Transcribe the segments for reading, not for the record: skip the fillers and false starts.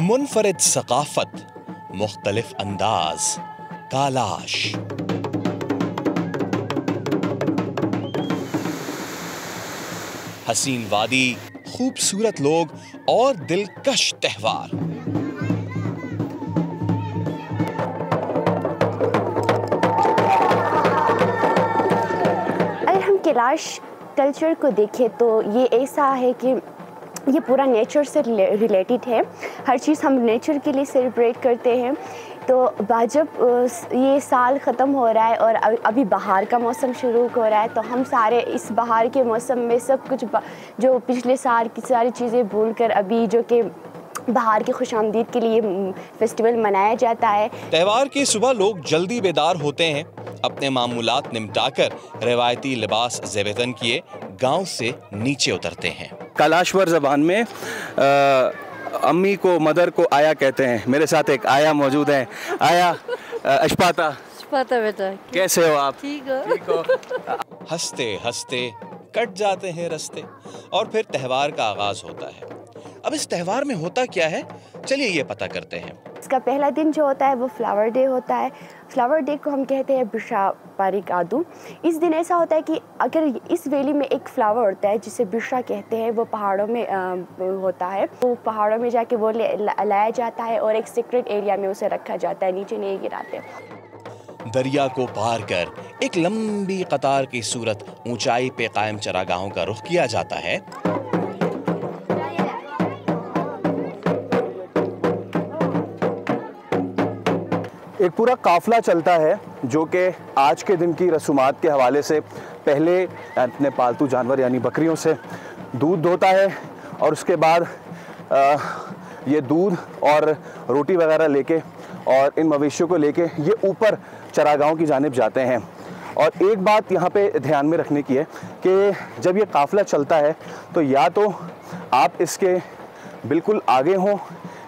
मुनफरिद सकाफत, मुख्तलिफ अंदाज, कालाश। हसीन वादी, खूबसूरत लोग और दिलकश त्योहार। अगर हम कैलाश कल्चर को देखें तो ये ऐसा है कि ये पूरा नेचर से रिलेटेड है। हर चीज़ हम नेचर के लिए सेलिब्रेट करते हैं। तो जब ये साल ख़त्म हो रहा है और अभी बहार का मौसम शुरू हो रहा है, तो हम सारे इस बहार के मौसम में सब कुछ जो पिछले साल की सारी चीज़ें भूलकर अभी जो कि बहार की खुशामदीद के लिए फेस्टिवल मनाया जाता है। त्योहार की सुबह लोग जल्दी बेदार होते हैं, अपने मामूलात निमटाकर रिवायती लिबास ज़ेबतन किए गांव से नीचे उतरते हैं। कलाश्वर ज़बान में अम्मी को, मदर को आया कहते हैं। मेरे साथ एक आया मौजूद है। आया, अशपाता बेटा, कैसे हो आप? ठीक हो? हंसते हंसते कट जाते हैं रास्ते और फिर त्योहार का आगाज होता है। अब इस त्योहार में होता क्या है, चलिए ये पता करते हैं। इसका पहला दिन जो होता है वो फ्लावर डे होता है। फ्लावर डे को हम कहते हैं बिशा पारिक आदू। इस दिन ऐसा होता है कि अगर इस वैली में एक फ्लावर होता है जिसे बिशा कहते हैं, वो पहाड़ों में होता है। वो पहाड़ों में जाके वो लाया जाता है और एक सीक्रेट एरिया में उसे रखा जाता है, नीचे नहीं गिराते। दरिया को पार कर एक लंबी कतार की सूरत ऊंचाई पे कायम चरागाहों का रुख किया जाता है। एक पूरा काफिला चलता है जो कि आज के दिन की रसूमात के हवाले से पहले अपने पालतू जानवर यानी बकरियों से दूध धोता है और उसके बाद ये दूध और रोटी वगैरह लेके और इन मवेशियों को लेके ये ऊपर चरागाहों की जानिब जाते हैं। और एक बात यहाँ पे ध्यान में रखने की है कि जब ये काफिला चलता है तो या तो आप इसके बिल्कुल आगे हों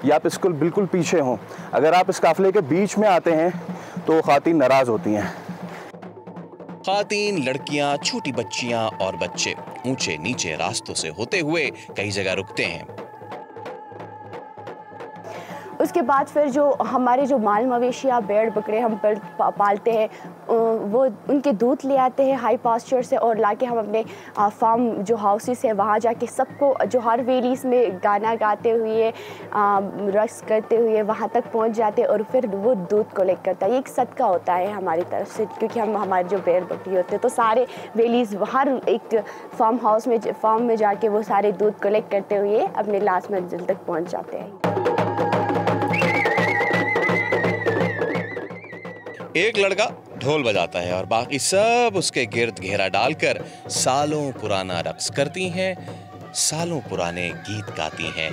या आप इसको बिल्कुल पीछे हों। अगर आप इस काफिले के बीच में आते हैं तो ख़ातीन नाराज़ होती हैं। ख़ातीन, लड़कियां, छोटी बच्चियां और बच्चे ऊंचे नीचे रास्तों से होते हुए कई जगह रुकते हैं। उसके बाद फिर जो हमारे जो माल मवेशियाँ, भेड़ बकरे हम पालते हैं, वो उनके दूध ले आते हैं हाई पास्चर से और लाके हम अपने फार्म जो हाउसेस है वहाँ जाके सबको जो हर वेलीज में गाना गाते हुए, रक्स करते हुए वहाँ तक पहुँच जाते हैं और फिर वो दूध कलेक्ट करता है। ये एक सदका होता है हमारी तरफ से, क्योंकि हम हमारे जो भेड़ बकरी होते हैं तो सारे वेलीज हर एक फार्म में जाके वो सारे दूध कलेक्ट करते हुए अपने लास्ट मंजिल तक पहुँच जाते हैं। एक लड़का ढोल बजाता है और बाकी सब उसके गिर्द घेरा डालकर सालों पुराना रक्स करती हैं, सालों पुराने गीत गाती हैं।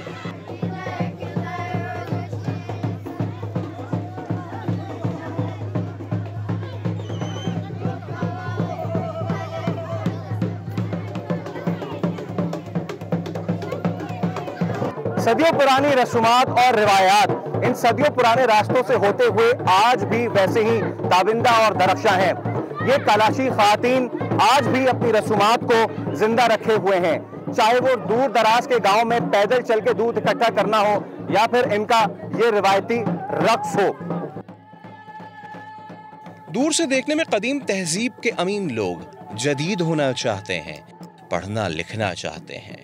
सदियों पुरानी रसूमात और रिवायात इन सदियों पुराने रास्तों से होते हुए आज भी वैसे ही ताबिंदा और दरख्शां हैं। ये कलाशी ख़ातीन आज भी अपनी रसूमात को जिंदा रखे हुए हैं, चाहे वो दूर दराज के गांव में पैदल चल के दूध इकट्ठा करना हो या फिर इनका ये रिवायती रक्स हो। दूर से देखने में कदीम तहजीब के अमीन लोग जदीद होना चाहते हैं, पढ़ना लिखना चाहते हैं।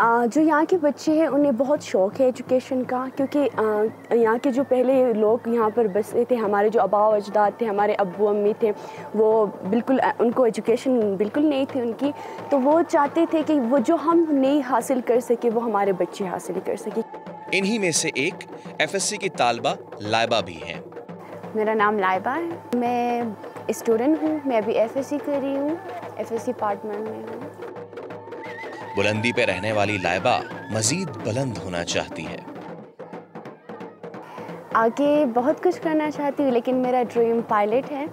जो यहाँ के बच्चे हैं उन्हें बहुत शौक़ है एजुकेशन का, क्योंकि यहाँ के जो पहले लोग यहाँ पर बसे थे, हमारे जो आबा अजदाद थे, हमारे अब्बू अम्मी थे, वो बिल्कुल उनको एजुकेशन बिल्कुल नहीं थी उनकी। तो वो चाहते थे कि वो जो हम नहीं हासिल कर सके वो हमारे बच्चे हासिल कर सके। इन्हीं में से एक FSC की तालबा लाइबा भी हैं। मेरा नाम लाइबा है, मैं स्टूडेंट हूँ, मैं अभी FSC कर रही हूँ, FSC पार्ट 1 में हूँ। बुलंदी पे रहने वाली लाइबा मजीद बुलंद होना चाहती है। आगे बहुत कुछ करना चाहती हूँ, लेकिन मेरा ड्रीम पायलट है।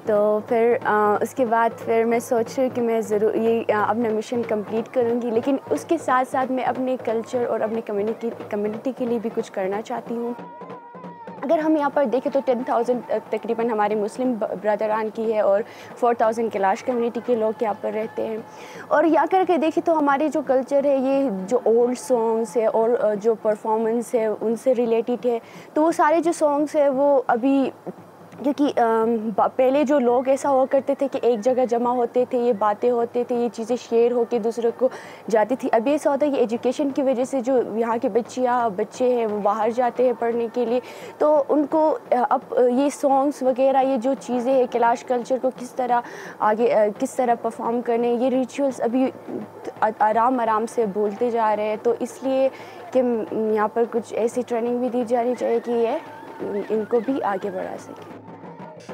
तो फिर उसके बाद फिर मैं सोच रही हूँ कि मैं ज़रूर ये अपना मिशन कंप्लीट करूँगी, लेकिन उसके साथ साथ मैं अपने कल्चर और अपने कम्युनिटी के लिए भी कुछ करना चाहती हूँ। अगर हम यहाँ पर देखें तो 10,000 तकरीबन हमारे मुस्लिम ब्रदरान की है और 4,000 कैलाश कम्युनिटी के लोग यहाँ पर रहते हैं। और यहाँ करके देखें तो हमारे जो कल्चर है, ये जो ओल्ड सॉन्ग्स है और जो परफॉर्मेंस है उनसे रिलेटेड है। तो वो सारे जो सॉन्ग्स है वो अभी, क्योंकि पहले जो लोग ऐसा हुआ करते थे कि एक जगह जमा होते थे, ये बातें होते थे, ये चीज़ें शेयर होके दूसरे को जाती थी। अभी ऐसा होता है कि एजुकेशन की वजह से जो यहाँ के बच्चे हैं वो बाहर जाते हैं पढ़ने के लिए, तो उनको अब ये सॉन्ग्स वगैरह, ये जो चीज़ें हैं कैलाश कल्चर को किस तरह परफॉर्म करने, ये रिचुअल्स अभी आराम से भूलते जा रहे हैं। तो इसलिए कि यहाँ पर कुछ ऐसी ट्रेनिंग भी दी जानी चाहिए कि ये इनको भी आगे बढ़ा सके।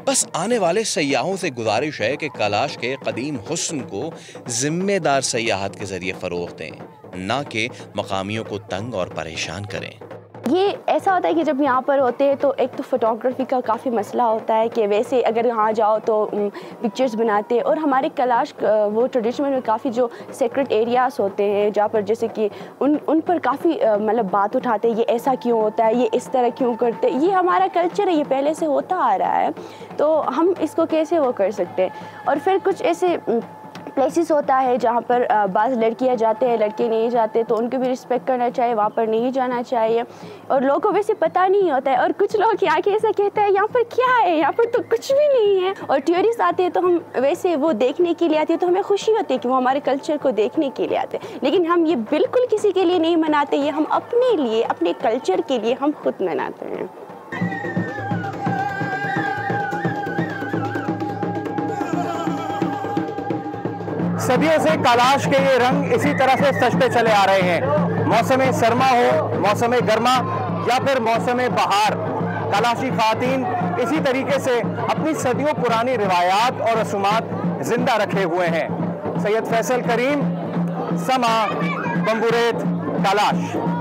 बस आने वाले सयाहों से गुजारिश है कि कैलाश के कदीम हुस्न को जिम्मेदार सयाहत के जरिए फरोग दें, ना कि मकामियों को तंग और परेशान करें। ये ऐसा होता है कि जब यहाँ पर होते हैं तो एक तो फोटोग्राफी का काफ़ी मसला होता है कि वैसे अगर यहाँ जाओ तो पिक्चर्स बनाते हैं, और हमारे कैलाश वो ट्रेडिशनल में काफ़ी जो सेक्रेट एरियाज होते हैं जहाँ पर जैसे कि उन पर काफ़ी मतलब बात उठाते हैं, ये ऐसा क्यों होता है, ये इस तरह क्यों करते हैं, ये हमारा कल्चर है, ये पहले से होता आ रहा है, तो हम इसको कैसे वो कर सकते हैं। और फिर कुछ ऐसे प्लेसेस होता है जहाँ पर बाज़ लड़कियाँ जाते हैं, लड़के नहीं जाते, तो उनको भी रिस्पेक्ट करना चाहिए, वहाँ पर नहीं जाना चाहिए। और लोगों को वैसे पता नहीं होता है, और कुछ लोग यहाँ के ऐसा कहते हैं यहाँ पर क्या है, यहाँ पर तो कुछ भी नहीं है। और टूरिस्ट आते हैं तो हम वैसे वो देखने के लिए आते हैं, तो हमें खुशी होती है कि वो हमारे कल्चर को देखने के लिए आते हैं, लेकिन हम ये बिल्कुल किसी के लिए नहीं मनाते, ये हम अपने लिए, अपने कल्चर के लिए हम खुद मनाते हैं। सदियों से कैलाश के ये रंग इसी तरह से सजते चले आ रहे हैं। मौसम सरमा हो, मौसम गर्मा या फिर मौसम बहार, कैलाशी खातीन इसी तरीके से अपनी सदियों पुरानी रिवायात और रसूमात जिंदा रखे हुए हैं। सैयद फैसल करीम, समा, बम्बुरेत, कैलाश।